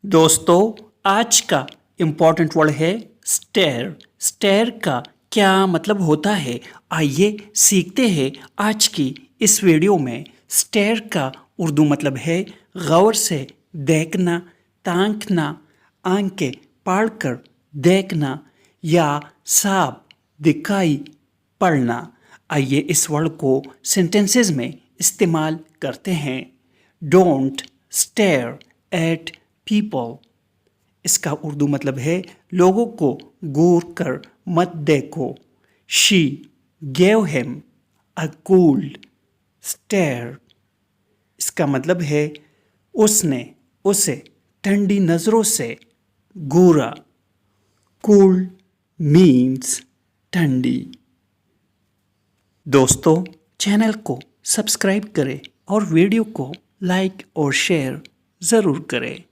दोस्तों आज का इम्पॉर्टेंट वर्ड है स्टेयर। स्टेयर का क्या मतलब होता है, आइए सीखते हैं आज की इस वीडियो में। स्टेयर का उर्दू मतलब है गौर से देखना, ताकना, आंखें पाड़कर देखना या साफ दिखाई पड़ना। आइए इस वर्ड को सेंटेंसेस में इस्तेमाल करते हैं। डोंट स्टेयर एट पीपल, इसका उर्दू मतलब है लोगों को घूर कर मत देखो। She gave him a cold stare, इसका मतलब है उसने उसे ठंडी नज़रों से घूरा। कोल्ड मीन्स ठंडी। दोस्तों चैनल को सब्सक्राइब करें और वीडियो को लाइक और शेयर ज़रूर करें।